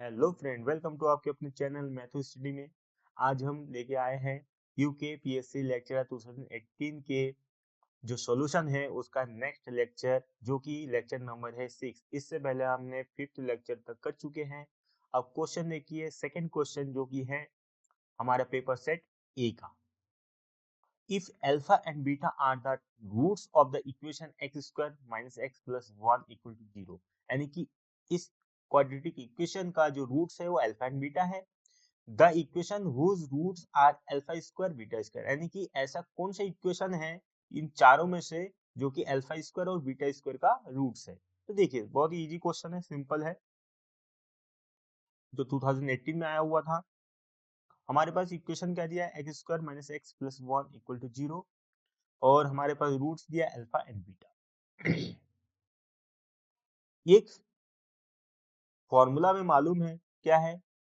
Hello friend, welcome to आपके अपने channel Matthew study में। आज हम लेके आए हैं यूके पीएससी लेक्चर 2018 के जो सॉल्यूशन है उसका नेक्स्ट लेक्चर, जो कि लेक्चर नंबर है 6। इससे पहले हमने 5th लेक्चर तक कर चुके हैं। अब क्वेश्चन देखिए, सेकंड क्वेश्चन जो कि है हमारा पेपर सेट ए का। If alpha and beta are the roots of the equation x square minus x plus 1 equal to 0, यानी कि इस क्वाड्रेटिक इक्वेशन का जो रूट्स है वो अल्फा एंड बीटा है। The equation whose roots are alpha square beta square, यानी कि ऐसा कौन सा इक्वेशन है इन चारों में से जो कि अल्फा स्क्वायर और बीटा स्क्वायर का रूट्स है। तो देखिए, बहुत ही इजी क्वेश्चन है, सिंपल है, जो 2018 में आया हुआ था। हमारे पास इक्वेशन क्या दिया है, x square minus x plus 1 equal to 0, और हमारे पास रूट्स दिया अल्फा एंड बीटा। एक फॉर्मूला में मालूम है क्या है,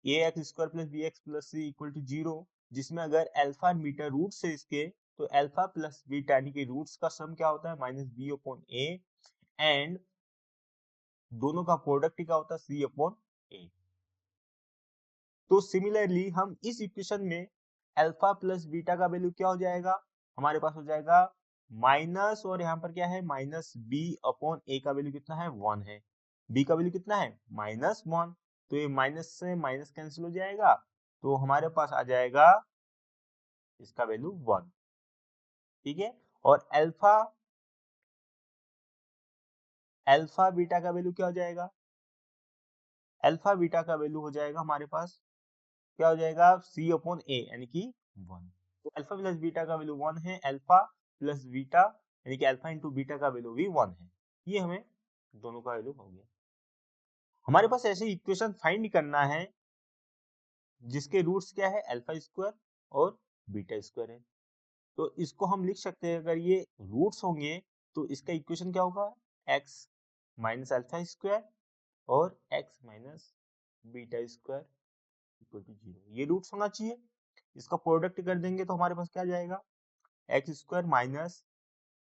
a x square plus b x plus c equal to 0, जिसमें अगर अल्फा एंड बीटा रूट्स है इसके, तो अल्फा प्लस बीटा यानी कि रूट्स का सम क्या होता है, minus B upon A, and दोनों का प्रोडक्ट क्या होता है, सी अपॉन ए। तो सिमिलरली हम इस इक्वेशन में अल्फा प्लस बीटा का वैल्यू क्या हो जाएगा, हमारे पास हो जाएगा माइनस, और यहाँ पर क्या है, माइनस बी अपॉन ए का वैल्यू कितना है, 1 है। बी का वैल्यू कितना है, -1। तो ये माइनस से माइनस कैंसिल हो जाएगा, तो हमारे पास आ जाएगा इसका वैल्यू 1। ठीक है, और अल्फा अल्फा बीटा का वैल्यू क्या हो जाएगा, अल्फा बीटा का वैल्यू हो जाएगा हमारे पास, क्या हो जाएगा, सी अपॉन ए यानी कि 1। तो अल्फा प्लस बीटा का वैल्यू 1 है, अल्फा प्लस बीटा यानी कि अल्फा इंटू बीटा का वैल्यू भी 1 है। ये हमें दोनों का वैल्यू हो गया। हमारे पास ऐसे इक्वेशन फाइंड करना है जिसके रूट्स क्या है, अल्फा स्क्वायर और बीटा स्क्वायर है। तो इसको हम लिख सकते हैं, अगर ये रूट्स होंगे तो इसका इक्वेशन क्या होगा, एक्स माइनस अल्फा स्क्वायर और x minus beta square equal to 0। ये रूट्स होना चाहिए। इसका प्रोडक्ट कर देंगे तो हमारे पास क्या आ जाएगा, x square minus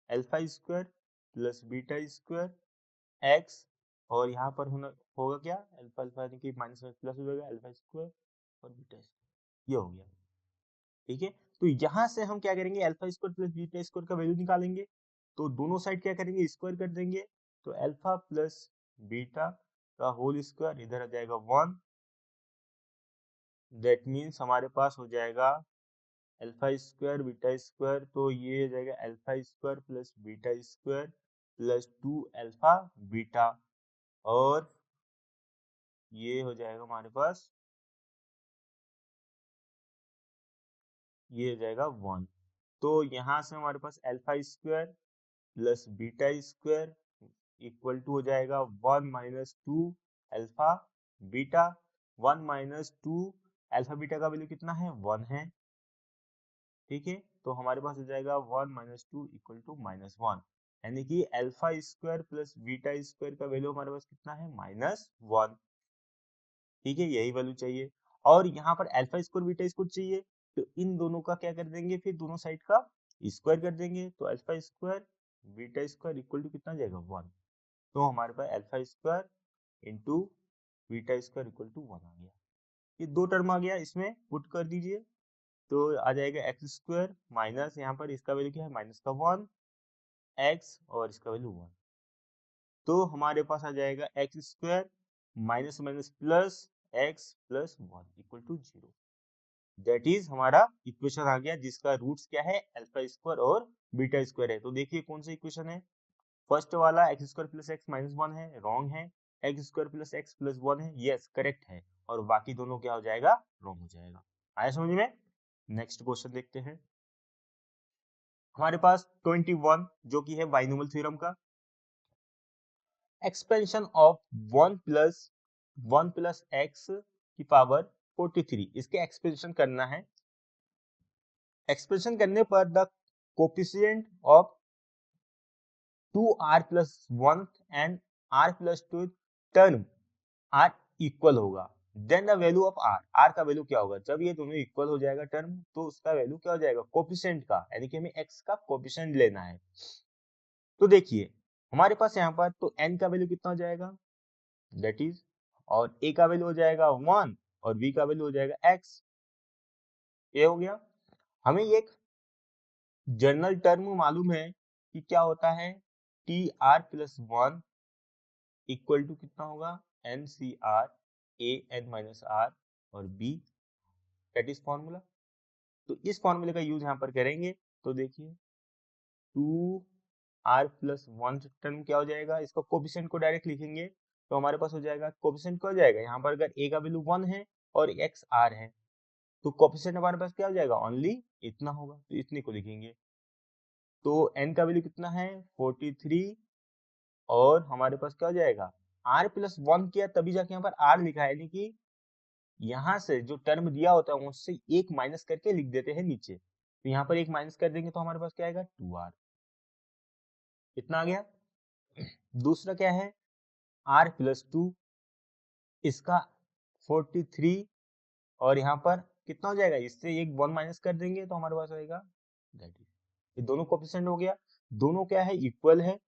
alpha square plus beta square x, और यहाँ पर होगा क्या, अल्फा अल्फा यानी कि माइनस में प्लस हो जाएगा, अल्फा स्क्वायर और बीटा स्क्वायर, ये हो गया। ठीक है, तो यहाँ से हम क्या करेंगे, alpha square plus beta square का वैल्यू निकालेंगे। तो दोनों साइड क्या करेंगे, स्क्वायर कर देंगे। तो अल्फा प्लस बीटा का होल स्क्वायर इधर आ जाएगा 1। दैट मीन्स हमारे पास हो जाएगा अल्फा स्क्वायर बीटा स्क्वायर, तो ये हो जाएगा alpha square plus beta square plus 2 alpha beta, और ये हो जाएगा हमारे पास, ये हो जाएगा 1। तो यहाँ से हमारे पास alpha square plus beta square equal to हो जाएगा 1 minus 2 alpha beta. 1 minus 2 alpha beta का वैल्यू कितना है, 1 है। ठीक है, तो हमारे पास हो जाएगा 1 माइनस 2 इक्वल टू -1, यानी कि alpha square plus beta square का वैल्यू हमारे पास कितना है, -1। ठीक है, यही वैल्यू चाहिए। और यहाँ पर अल्फा स्क्वायर बीटा स्क्वायर चाहिए, तो इन दोनों का क्या कर देंगे, फिर दोनों साइड का स्क्वायर कर देंगे। तो alpha square beta square equal to कितना जाएगा, 1। तो हमारे पास alpha square into beta square equal to 1 आ गया। ये दो टर्म आ गया, इसमें पुट कर दीजिए, तो आ जाएगा एक्स स्क्वायर माइनस, यहाँ पर इसका वैल्यू क्या है, माइनस का 1 एक्स, और इसका वैल्यू 1। तो हमारे पास आ जाएगा x square minus minus plus x plus 1 equal to 0। That is हमारा इक्वेशन आ गया, जिसका रूट्स क्या है, अल्फा स्क्वायर और बीटा स्क्वायर है। तो देखिए कौन सा इक्वेशन है, फर्स्ट वाला x square plus x minus 1 है, रॉन्ग है। X square plus x plus 1 है, यस करेक्ट है। और बाकी दोनों क्या हो जाएगा, रॉन्ग हो जाएगा। आया समझ में। नेक्स्ट क्वेश्चन देखते हैं। हमारे पास 21 जो कि है बाइनोमियल थ्योरम का, एक्सपेंशन ऑफ 1 प्लस एक्स की पावर 43, इसके एक्सपेंशन करना है। एक्सपेंशन करने पर the coefficient of 2r plus 1 and r plus 2 term are equal होगा, then the value of r, r का वैल्यू क्या होगा, जब ये दोनों इक्वल हो जाएगा टर्म, तो उसका वैल्यू क्या हो जाएगा, कोफिशिएंट का, यानी कि हमें x का कोफिशिएंट लेना है। तो देखिए हमारे पास यहाँ पर तो n का वैल्यू कितना हो जाएगा, दैट इज और a का वैल्यू हो जाएगा 1 और b का वैल्यू हो जाएगा x। ये हो गया। हमें ये एक जनरल टर्म मालूम है कि क्या होता है, T are plus 1 equal to कितना होगा, N C R A N minus R और बी, दैट इज फॉर्मूला। तो इस फॉर्मूले का यूज यहाँ पर करेंगे। तो देखिए 2r प्लस 1 टर्म क्या हो जाएगा, इसका कोफिशिएंट को डायरेक्ट लिखेंगे तो हमारे पास हो जाएगा, कोफिशिएंट क्या हो जाएगा, यहाँ पर अगर a का वैल्यू 1 है और x r है तो कोफिशिएंट हमारे पास क्या हो जाएगा, ओनली इतना होगा, तो इतने को लिखेंगे। तो n का वैल्यू कितना है 43 और हमारे पास क्या हो जाएगा, r प्लस 1 किया तभी जाके यहाँ पर r लिखा है, यानी कि यहाँ से जो टर्म दिया होता है उससे एक माइनस करके लिख देते हैं नीचे। तो यहाँ पर एक माइनस कर देंगे तो हमारे पास क्या आएगा 2r, इतना आ गया। दूसरा क्या है r प्लस 2, इसका 43 और यहाँ पर कितना हो जाएगा, इससे एक 1 माइनस कर देंगे तो हमारे पास आएगा दैट इज, ये दोनों कोफिशिएंट हो गया। दोनों क्या है, इक्वल है,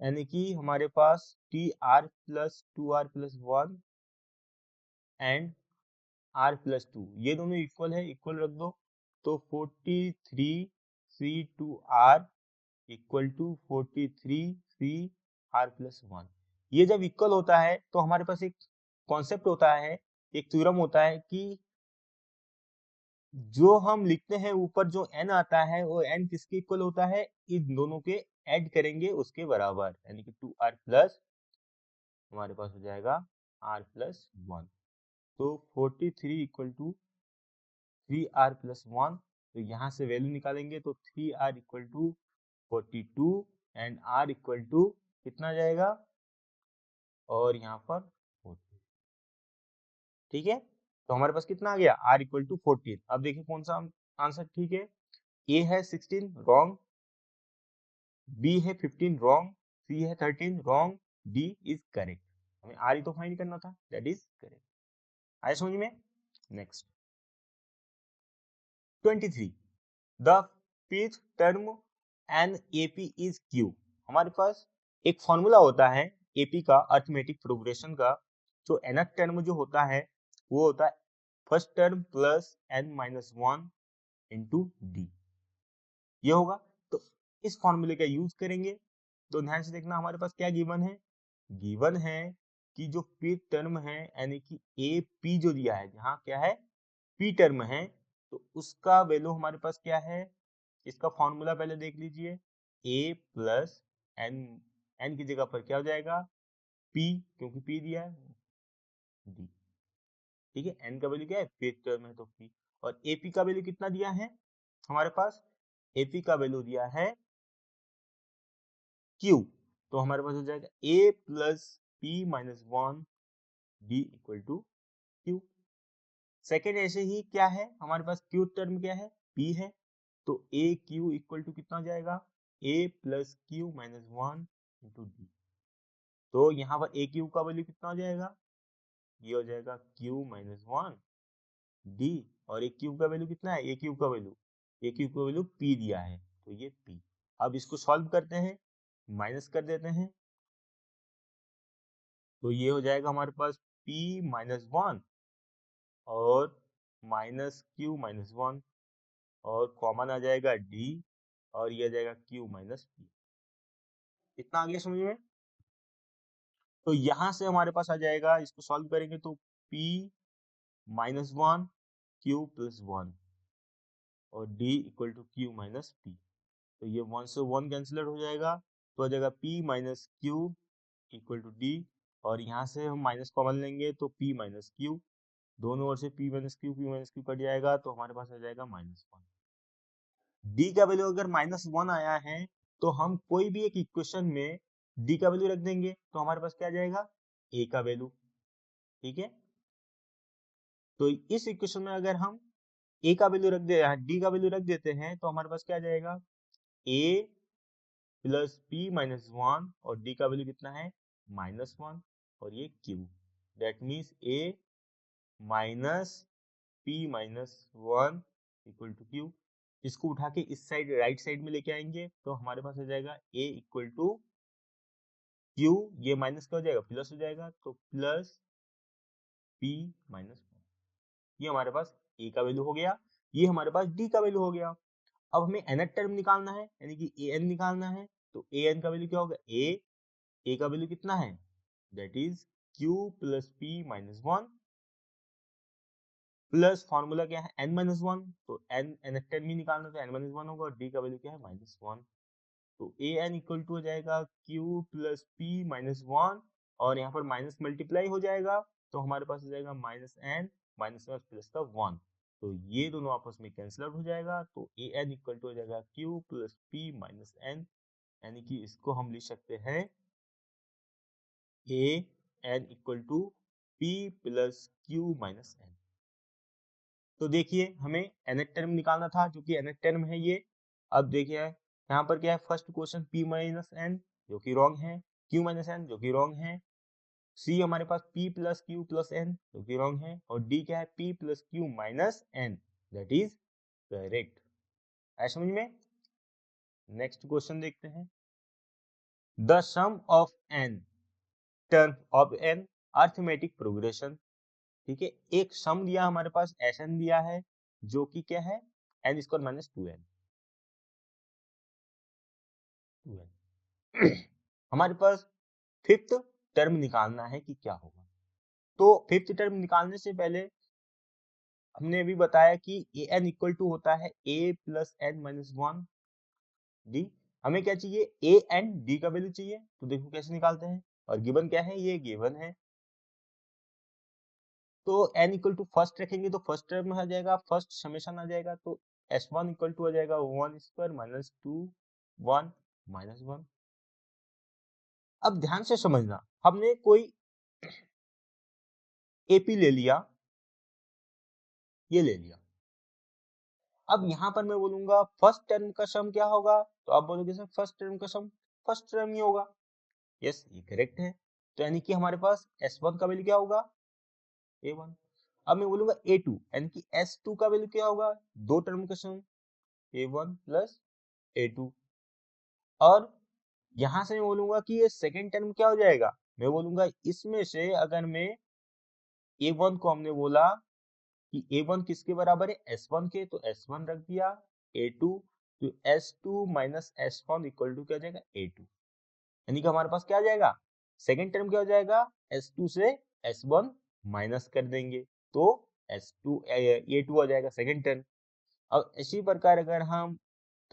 यानी कि हमारे पास t are plus 2r plus 1 and r plus 2 ये दोनों इक्वल है, इक्वल रख दो। तो 43 C2r equal to 43 CR plus 1। ये जब इक्वल होता है तो हमारे पास एक कॉन्सेप्ट होता है, एक थ्योरम होता है कि जो हम लिखते हैं ऊपर जो n आता है वो n किसके इक्वल होता है, इन दोनों के ऐड करेंगे उसके बराबर, यानी कि 2r प्लस हमारे पास हो जाएगा r प्लस 1। तो 43 इक्वल टू 3r प्लस 1, तो यहाँ से वैल्यू निकालेंगे तो 3r equal to 42 and r equal to कितना जाएगा, और यहाँ पर 40। ठीक है, तो हमारे पास कितना आ गया, r इक्वल टू 14। अब देखिए कौन सा आंसर ठीक है, a है 16 रॉन्ग, b है 15 रॉन्ग, c है 13 रॉन्ग, d इज करेक्ट। हमें r ही तो फाइंड करना था, दैट इज करेक्ट। आया समझ में। Next 23, the fifth term an AP is Q. हमारे पास एक फॉर्मूला होता है एपी का, अर्थमेटिक प्रोग्रेशन का। जो nth टर्म जो होता है वो होता है first term plus n minus 1 into D, ये होगा। तो इस फॉर्मूले का यूज करेंगे। तो ध्यान से देखना हमारे पास क्या गिवन है, गिवन है कि जो पी टर्म है यानी कि ए पी जो दिया है, जहाँ क्या है पी टर्म है, तो उसका वैल्यू हमारे पास क्या है, इसका फॉर्मूला पहले देख लीजिए, ए प्लस एन, एन की जगह पर क्या हो जाएगा पी, क्योंकि पी दिया है, डी। ठीक है, एन का वैल्यू क्या है पी टर्म है तो पी, और एपी का वैल्यू कितना दिया है हमारे पास, एपी का वैल्यू दिया है क्यू, तो हमारे पास हो जाएगा a plus p minus 1 d equal to q. Second ऐसे ही क्या है हमारे पास, क्यू टर्म क्या है पी है, तो ए क्यू इक्वल टू कितना हो जाएगा, a plus q minus 1 into d. तो यहाँ पर ए क्यू का वैल्यू कितना हो जाएगा, ये हो जाएगा क्यू माइनस 1 डी, और ए क्यू का वैल्यू कितना है, ए क्यू का वैल्यू, ए क्यू का वैल्यू पी दिया है तो ये पी। अब इसको सॉल्व करते हैं, माइनस कर देते हैं, तो ये हो जाएगा हमारे पास p माइनस 1 और माइनस क्यू माइनस 1 और कॉमन आ जाएगा d और ये आ जाएगा q माइनस p। इतना आ गया समझ में। तो यहां से हमारे पास आ जाएगा, इसको सॉल्व करेंगे तो p माइनस 1 q प्लस 1 और d equal to q minus p। तो ये 1 से 1 कैंसिल हो जाएगा, तो आ जाएगा p minus q equal to d, और यहाँ से हम माइनस कॉमन लेंगे तो p माइनस q, दोनों ओर से p माइनस क्यू कट जाएगा, तो हमारे पास आ जाएगा -1। d का वैल्यू अगर -1 आया है तो हम कोई भी एक इक्वेशन में d का वैल्यू रख देंगे तो हमारे पास क्या आ जाएगा, a का वैल्यू। ठीक है, तो इस इक्वेशन में अगर हम a का वैल्यू रख दे, d का वैल्यू रख देते हैं तो हमारे पास क्या आ जाएगा, a प्लस p माइनस 1 और d का वैल्यू कितना है -1 और ये q, that means a minus p minus 1 equal to Q. इसको उठा के इस साइड राइट साइड में लेके आएंगे तो हमारे पास आ जाएगा a इक्वल टू क्यू, ये माइनस क्या हो जाएगा प्लस हो जाएगा, तो प्लस p माइनस 1। ये हमारे पास a का वैल्यू हो गया, ये हमारे पास d का वैल्यू हो गया। अब हमें nth टर्म निकालना है, यानी कि an निकालना है। तो an का वैल्यू क्या होगा, a का वैल्यू कितना है, that is q plus p minus 1 plus formula क्या है n माइनस 1, तो nth टर्म ही निकालना, तो n माइनस 1 होगा, और d का वैल्यू क्या है माइनस 1। तो an इक्वल टू हो जाएगा q प्लस p माइनस 1, और यहाँ पर माइनस मल्टीप्लाई हो जाएगा, तो हमारे पास हो जाएगा माइनस n माइनस प्लस का 1। तो ये दोनों आपस में कैंसिल आउट हो जाएगा, तो an इक्वल टू हो जाएगा q plus p minus n, यानी कि इसको हम लिख सकते हैं an equal to p plus q minus n। तो देखिए हमें nth टर्म निकालना था, जो कि nth टर्म है ये। अब देखिए यहाँ पर क्या है, first question p minus n जो कि रॉन्ग है, q माइनस n जो कि रॉन्ग है, c हमारे पास p plus q plus n जो कि रॉन्ग है, और d क्या है p plus q minus n, that is correct. है समझ में? नेक्स्ट क्वेश्चन देखते हैं। The sum of n term of an arithmetic progression. ठीक है, एक सम दिया हमारे पास, एन दिया है, जो कि क्या है एन स्क्वायर माइनस 2n। हमारे पास फिफ्थ टर्म निकालना है कि क्या होगा। तो फिफ्थ टर्म निकालने से पहले हमने अभी बताया कि ए एन इक्वल टू होता है a plus N minus 1 D. हमें क्या चाहिए, ए एंड डी का वैल्यू चाहिए। तो देखो कैसे निकालते हैं, और गिवन क्या है, ये गिवन है। तो n इक्वल टू फर्स्ट रखेंगे तो फर्स्ट टर्म आ जाएगा, फर्स्ट समेशन आ जाएगा, तो s1 इक्वल टू आ जाएगा 1 स्क्वायर माइनस 2 1 माइनस 1। अब ध्यान से समझना, हमने कोई एपी ले लिया, ये ले लिया। अब यहाँ पर मैं बोलूंगा फर्स्ट टर्म का सम क्या होगा, तो आप बोलोगे सर फर्स्ट टर्म का सम फर्स्ट टर्म ही होगा। यस, ये करेक्ट है। तो यानी कि हमारे पास s1 का वैल्यू क्या होगा, a1। अब मैं बोलूंगा a2, यानी कि s2 का वैल्यू क्या होगा, दो टर्म का सम a1 प्लस a2। और यहां से मैं बोलूंगा कि ये सेकंड टर्म क्या हो जाएगा, मैं बोलूंगा इसमें से अगर मैं a1 को हमने बोला कि a1 किसके बराबर है, s1 के, तो s1 रख दिया, a2 तो s2 minus s1 equal to क्या हो जाएगा a2। यानी कि हमारे पास क्या आ जाएगा, सेकंड टर्म क्या हो जाएगा, s2 से s1 माइनस कर देंगे, तो s2 a2 आ जाएगा सेकंड टर्म। अब इसी प्रकार अगर हम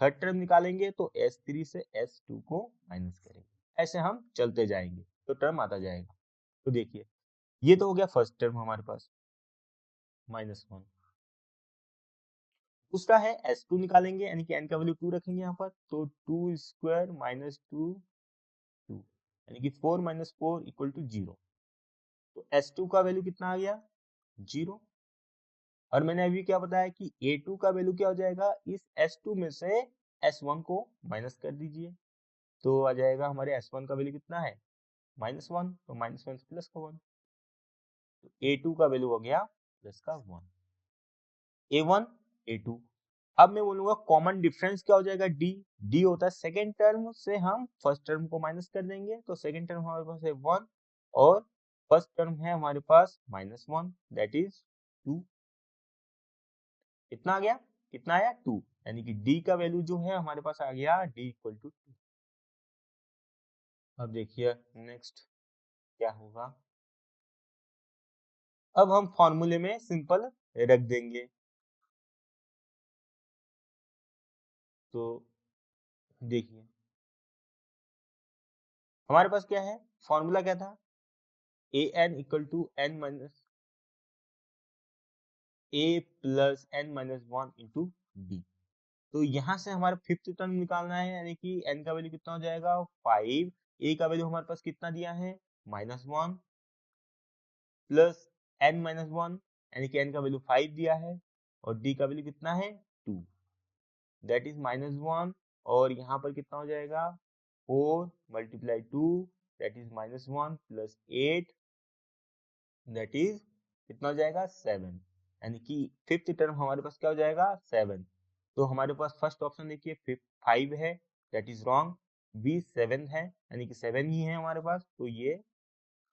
थर्ड टर्म निकालेंगे तो s3 से s2 को माइनस करेंगे, ऐसे हम चलते जाएंगे तो टर्म आता जाएगा। तो देखिए ये तो हो गया फर्स्ट टर्म हमारे पास माइनस 1। दूसरा है s2 निकालेंगे, यानी कि n का वैल्यू 2 रखेंगे यहाँ पर, तो 2 स्क्वायर माइनस 2 2, यानी कि 4 माइनस 4 इक्वल टू 0। तो s2 का वैल्यू कितना आ गया, 0। और मैंने अभी क्या बताया कि a2 का वैल्यू क्या हो जाएगा, इस s2 में से s1 को माइनस कर दीजिए, तो आ जाएगा हमारे s1 का वैल्यू कितना है माइनस 1, तो माइनस 1 प्लस का 1, तो a2 का वैल्यू हो गया प्लस का 1, a1 a2। अब मैं बोलूंगा कॉमन डिफरेंस क्या हो जाएगा, d होता है सेकेंड टर्म से हम फर्स्ट टर्म को माइनस कर देंगे, तो सेकेंड टर्म हमारे पास है 1 और फर्स्ट टर्म है हमारे पास माइनस 1, दैट इज 2। कितना आ गया, कितना आया 2, यानी कि d का वैल्यू जो है हमारे पास आ गया d इक्वल टू 2। अब देखिए नेक्स्ट क्या होगा, अब हम फॉर्मूले में सिंपल रख देंगे। तो देखिए हमारे पास क्या है, फॉर्मूला क्या था, a n equal to n minus a plus N minus 1 into d. तो यहाँ से हमारा फिफ्थ टर्म निकालना है, यानी कि n का वैल्यू कितना हो जाएगा 5, a का वैल्यू हमारे पास कितना दिया है माइनस 1 प्लस n माइनस 1, यानी कि n का वैल्यू 5 दिया है, और d का वैल्यू कितना है 2, दैट इज माइनस 1। और यहाँ पर कितना हो जाएगा 4 multiply 2, that is minus 1 plus 8, that is कितना हो जाएगा 7, यानी कि फिफ्थ टर्म हमारे पास क्या हो जाएगा 7। तो हमारे पास फर्स्ट ऑप्शन देखिए 5 है, दैट इज रॉन्ग, बी 7 है, यानी कि 7 ही है हमारे पास, तो ये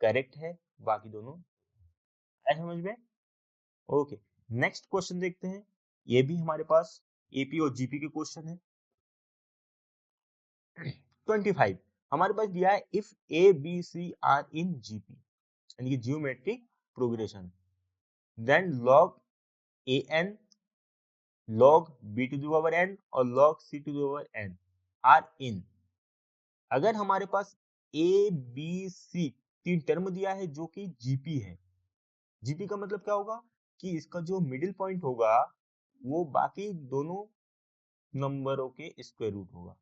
करेक्ट है, बाकी दोनों ऐसा समझ में? ओके, नेक्स्ट क्वेश्चन देखते हैं। ये भी हमारे पास एपी और जीपी के क्वेश्चन है। 25 हमारे पास दिया है if A B C are in GP यानी कि geometric progression, then log A N, log b to the power n और log c to the power n are in. अगर हमारे पास ए बी सी तीन टर्म दिया है जो कि जीपी है, जीपी का मतलब क्या होगा कि इसका जो मिडिल पॉइंट होगा वो बाकी दोनों नंबरों के स्क्वायर रूट होगा,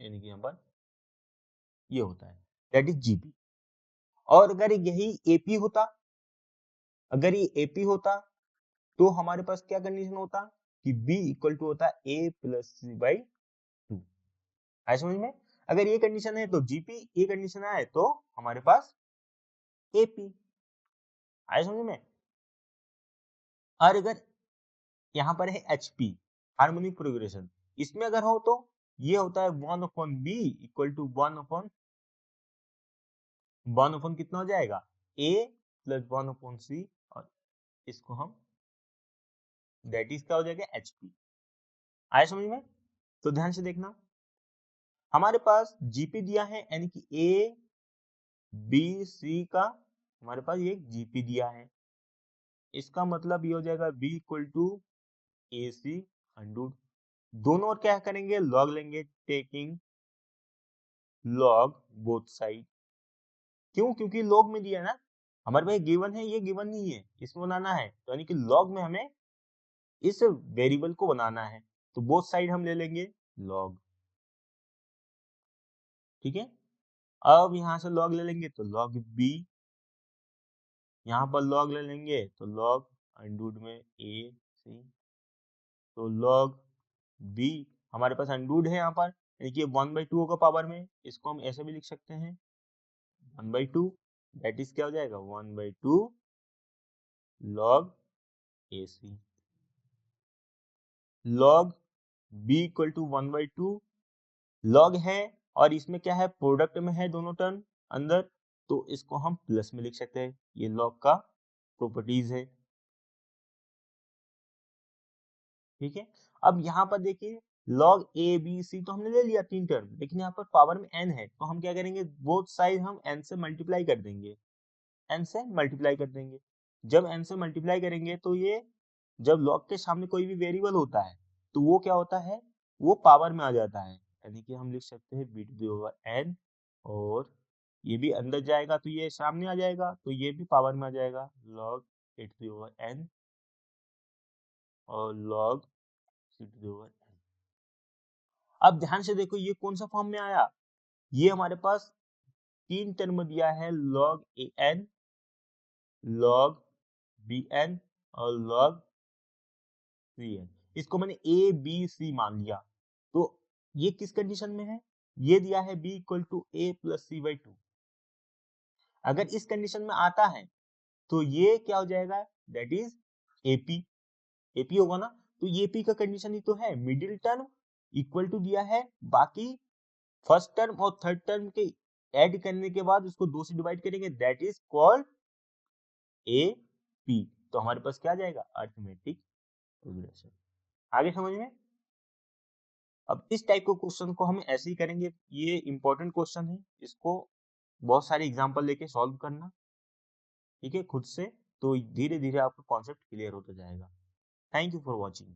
यानी कि यहाँ पर ये होता है, दैट इज जीपी। और अगर यही एपी होता, अगर ये एपी होता तो हमारे पास क्या कंडीशन होता कि b इक्वल टू होता a प्लस सी बाई 2। आए समझ में? अगर ये कंडीशन है तो जीपी, ये कंडीशन है तो हमारे पास एपी। आए समझ में? और अगर यहाँ पर है एचपी, हार्मोनिक प्रोग्रेशन, इसमें अगर हो तो ये होता है 1 upon B equal to 1 upon कितना हो जाएगा a प्लस 1 अपॉन सी, और इसको हम दैट इज क्या हो जाएगा एचपी। आए समझ में? तो ध्यान से देखना, हमारे पास जीपी दिया है यानी कि ए बी सी का हमारे पास ये जीपी दिया है, इसका मतलब ये हो जाएगा b इक्वल टू ए सी अंडूड। दोनों और क्या करेंगे, लॉग लेंगे, टेकिंग लॉग बोथ साइड। क्यों? क्योंकि लॉग में दिया ना, हमारे पास गिवन है, ये गिवन नहीं है, इसमें बनाना है, तो यानी कि लॉग में हमें इस वेरिएबल को बनाना है, तो बोथ साइड हम ले लेंगे लॉग। ठीक है, अब यहां से लॉग ले लेंगे तो लॉग बी, यहाँ पर लॉग ले लेंगे तो लॉग अंडूड में ए सी, तो लॉग बी हमारे पास अंडूड है यहाँ पर, यानी कि 1/2 होगा पावर में, इसको हम ऐसे भी लिख सकते हैं 1/2, दैट इज क्या हो जाएगा 1/2 log A C. Log B equal to 1/2 log है, और इसमें क्या है, प्रोडक्ट में है दोनों टर्म अंदर, तो इसको हम प्लस में लिख सकते हैं, ये लॉग का प्रॉपर्टीज है। ठीक है, अब यहाँ पर देखिए log a b c तो हमने ले लिया तीन टर्म, लेकिन यहाँ पर पावर में n है, तो हम क्या करेंगे, बोथ साइड हम n से मल्टीप्लाई कर देंगे, n से मल्टीप्लाई कर देंगे। जब n से मल्टीप्लाई करेंगे तो ये जब log के सामने कोई भी वेरिएबल होता है तो वो क्या होता है, वो पावर में आ जाता है, यानी कि हम लिख सकते हैं b to the power n, और ये भी अंदर जाएगा तो ये सामने आ जाएगा, तो ये भी पावर में आ जाएगा log a to the power n और log c to the power n। अब ध्यान से देखो ये कौन सा फॉर्म में आया, ये हमारे पास तीन टर्म दिया है, log ए एन, log बी एन और log सी एन, इसको मैंने ए बी सी मान लिया, तो ये किस कंडीशन में है, ये दिया है b equal to A plus C by 2। अगर इस कंडीशन में आता है तो ये क्या हो जाएगा, दैट इज एपी, एपी होगा ना, तो ये पी का कंडीशन ही तो है, मिडिल टर्म इक्वल टू दिया है, बाकी फर्स्ट टर्म और थर्ड टर्म के ऐड करने के बाद उसको दो से डिवाइड करेंगे, that is called A P. तो हमारे पास क्या आ जाएगा, अरिथमेटिक प्रोग्रेशन। आगे समझ में? अब इस टाइप के क्वेश्चन को हम ऐसे ही करेंगे, ये इंपॉर्टेंट क्वेश्चन है, इसको बहुत सारे एग्जांपल लेके सॉल्व करना, ठीक है, खुद से, तो धीरे धीरे आपका कॉन्सेप्ट क्लियर होता जाएगा। Thank you for watching.